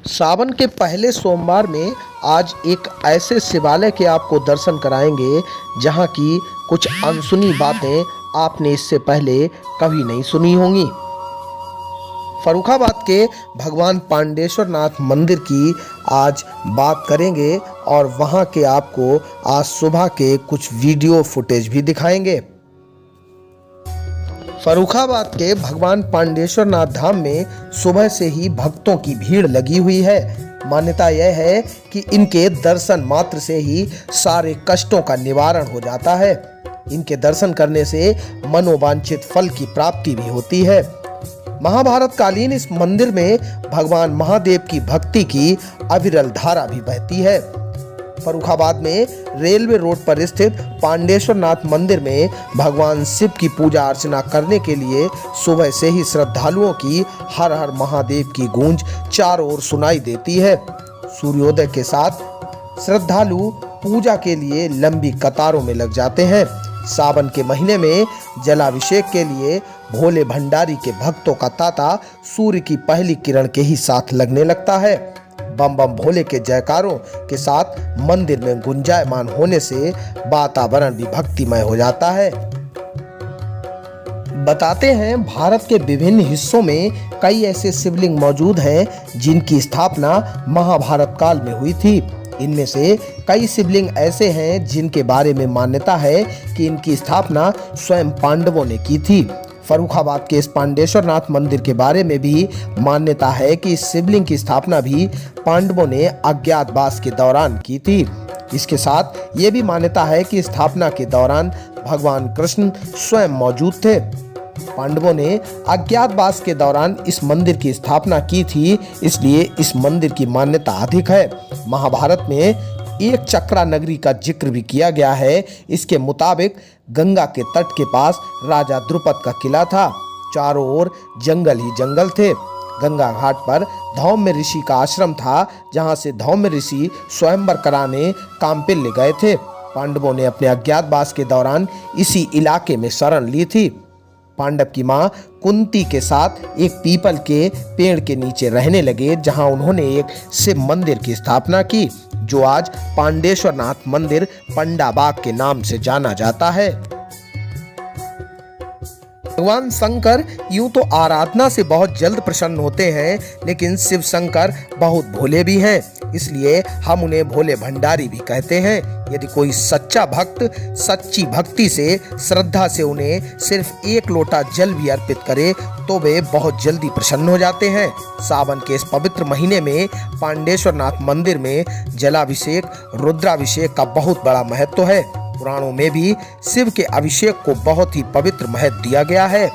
सावन के पहले सोमवार में आज एक ऐसे शिवालय के आपको दर्शन कराएंगे जहां की कुछ अनसुनी बातें आपने इससे पहले कभी नहीं सुनी होंगी। फर्रुखाबाद के भगवान पांडेश्वर नाथ मंदिर की आज बात करेंगे और वहां के आपको आज सुबह के कुछ वीडियो फुटेज भी दिखाएंगे। फर्रुखाबाद के भगवान पांडेश्वर नाथ धाम में सुबह से ही भक्तों की भीड़ लगी हुई है। मान्यता यह है कि इनके दर्शन मात्र से ही सारे कष्टों का निवारण हो जाता है। इनके दर्शन करने से मनोवांछित फल की प्राप्ति भी होती है। महाभारत कालीन इस मंदिर में भगवान महादेव की भक्ति की अविरल धारा भी बहती है। फर्रुखाबाद में रेलवे रोड पर स्थित पांडेश्वर नाथ मंदिर में भगवान शिव की पूजा अर्चना करने के लिए सुबह से ही श्रद्धालुओं की हर हर महादेव की गूंज चारों ओर सुनाई देती है। सूर्योदय के साथ श्रद्धालु पूजा के लिए लंबी कतारों में लग जाते हैं। सावन के महीने में जलाभिषेक के लिए भोले भंडारी के भक्तों का तांता सूर्य की पहली किरण के ही साथ लगने लगता है। बम बम भोले के जयकारों के साथ मंदिर में गुंजायमान होने से वातावरण भी भक्तिमय हो जाता है। बताते हैं, भारत के विभिन्न हिस्सों में कई ऐसे शिवलिंग मौजूद हैं जिनकी स्थापना महाभारत काल में हुई थी। इनमें से कई शिवलिंग ऐसे हैं जिनके बारे में मान्यता है कि इनकी स्थापना स्वयं पांडवों ने की थी। फर्रुखाबाद के इस पांडेश्वर नाथ मंदिर के बारे में भी मान्यता है कि इस शिवलिंग की स्थापना भी पांडवों ने अज्ञातवास के दौरान की थी। इसके साथ ये भी मान्यता है कि स्थापना के दौरान भगवान कृष्ण स्वयं मौजूद थे। पांडवों ने अज्ञातवास के दौरान इस मंदिर की स्थापना की थी, इसलिए इस मंदिर की मान्यता अधिक है। महाभारत में एक चक्रा नगरी का जिक्र भी किया गया है। इसके मुताबिक गंगा के तट के पास राजा द्रुपद का किला था। चारों ओर जंगल ही जंगल थे। गंगा घाट पर धौम्य ऋषि का आश्रम था, जहां से धौम्य ऋषि स्वयंवर कराने काम्पिल्य गए थे। पांडवों ने अपने अज्ञातवास के दौरान इसी इलाके में शरण ली थी। पांडव की मां कुंती के साथ एक पीपल के पेड़ के नीचे रहने लगे, जहां उन्होंने एक शिव मंदिर की स्थापना की, जो आज पांडेश्वर नाथ मंदिर पंडाबाग के नाम से जाना जाता है। भगवान शंकर यूं तो आराधना से बहुत जल्द प्रसन्न होते हैं, लेकिन शिव शंकर बहुत भोले भी हैं, इसलिए हम उन्हें भोले भंडारी भी कहते हैं। यदि कोई सच्चा भक्त सच्ची भक्ति से श्रद्धा से उन्हें सिर्फ एक लोटा जल भी अर्पित करे तो वे बहुत जल्दी प्रसन्न हो जाते हैं। सावन के इस पवित्र महीने में पांडेश्वर नाथ मंदिर में जलाभिषेक रुद्राभिषेक का बहुत बड़ा महत्व है। पुराणों में भी शिव के अभिषेक को बहुत ही पवित्र महत्व दिया गया है।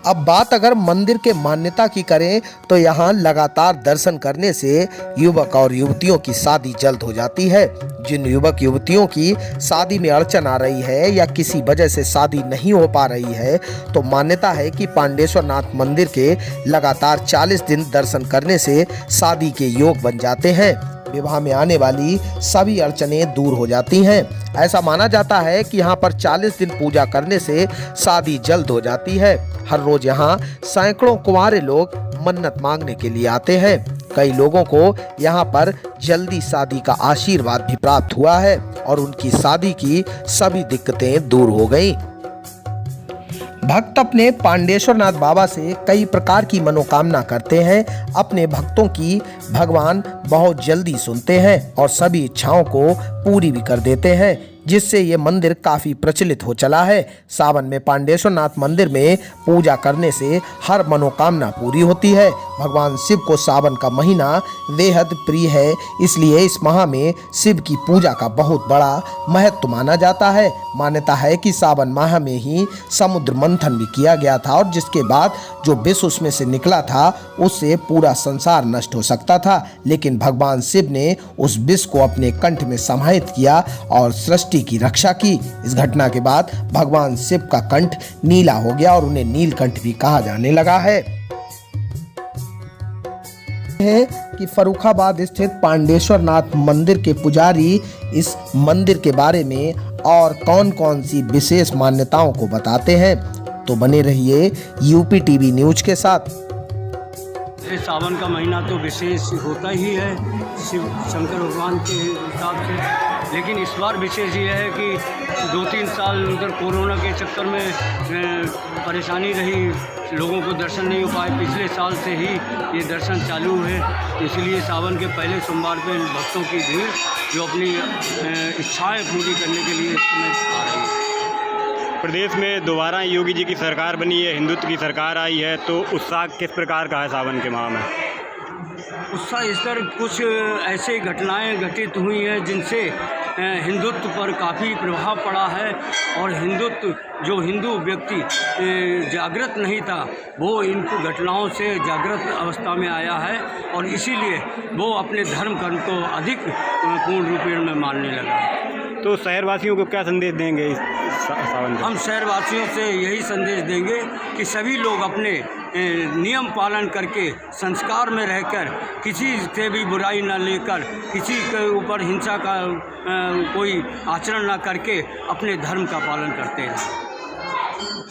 अब बात अगर मंदिर के मान्यता की करें तो यहाँ लगातार दर्शन करने से युवक और युवतियों की शादी जल्द हो जाती है। जिन युवक युवतियों की शादी में अड़चन आ रही है या किसी वजह से शादी नहीं हो पा रही है, तो मान्यता है कि पांडेश्वर नाथ मंदिर के लगातार 40 दिन दर्शन करने से शादी के योग बन जाते हैं। विवाह में आने वाली सभी अड़चनें दूर हो जाती हैं। ऐसा माना जाता है कि यहाँ पर 40 दिन पूजा करने से शादी जल्द हो जाती है। हर रोज यहाँ सैकड़ों कुंवारे लोग मन्नत मांगने के लिए आते हैं। कई लोगों को यहाँ पर जल्दी शादी का आशीर्वाद भी प्राप्त हुआ है और उनकी शादी की सभी दिक्कतें दूर हो गईं। भक्त अपने पांडेश्वर नाथ बाबा से कई प्रकार की मनोकामना करते हैं। अपने भक्तों की भगवान बहुत जल्दी सुनते हैं और सभी इच्छाओं को पूरी भी कर देते हैं, जिससे ये मंदिर काफी प्रचलित हो चला है। सावन में पांडेश्वर नाथ मंदिर में पूजा करने से हर मनोकामना पूरी होती है। भगवान शिव को सावन का महीना बेहद प्रिय है, इसलिए इस माह में शिव की पूजा का बहुत बड़ा महत्व माना जाता है। मान्यता है कि सावन माह में ही समुद्र मंथन भी किया गया था और जिसके बाद जो विष उसमें से निकला था उससे पूरा संसार नष्ट हो सकता था, लेकिन भगवान शिव ने उस विष को अपने कंठ में समाहित किया और सृष्टि की रक्षा की। इस घटना के बाद भगवान शिव का कंठ नीला हो गया और उन्हें नीलकंठ भी कहा जाने लगा है। कि फर्रुखाबाद स्थित पांडेश्वर नाथ मंदिर के पुजारी इस मंदिर के बारे में और कौन कौन सी विशेष मान्यताओं को बताते हैं, तो बने रहिए यूपी टीवी न्यूज के साथ। ये सावन का महीना तो विशेष होता ही है शिव शंकर भगवान के हिसाब से, लेकिन इस बार विशेष ये है कि 2-3 साल उधर कोरोना के चक्कर में परेशानी रही, लोगों को दर्शन नहीं हो पाए। पिछले साल से ही ये दर्शन चालू है, इसलिए सावन के पहले सोमवार पे भक्तों की भीड़ जो अपनी इच्छाएं पूरी करने के लिए इस समय आ रही है। प्रदेश में दोबारा योगी जी की सरकार बनी है, हिंदुत्व की सरकार आई है, तो उत्साह किस प्रकार का है सावन के माह में? उत्साह इस पर कुछ ऐसे घटनाएं घटित हुई हैं जिनसे हिंदुत्व पर काफ़ी प्रभाव पड़ा है, और हिंदुत्व जो हिंदू व्यक्ति जागृत नहीं था वो इन घटनाओं से जागृत अवस्था में आया है, और इसीलिए वो अपने धर्म कर्म को अधिक पूर्ण रूपेण में मानने लगा। तो शहरवासियों को क्या संदेश देंगे इस सावन? हम शहरवासियों से यही संदेश देंगे कि सभी लोग अपने नियम पालन करके संस्कार में रहकर किसी से भी बुराई न लेकर किसी के ऊपर हिंसा का कोई आचरण न करके अपने धर्म का पालन करते हैं।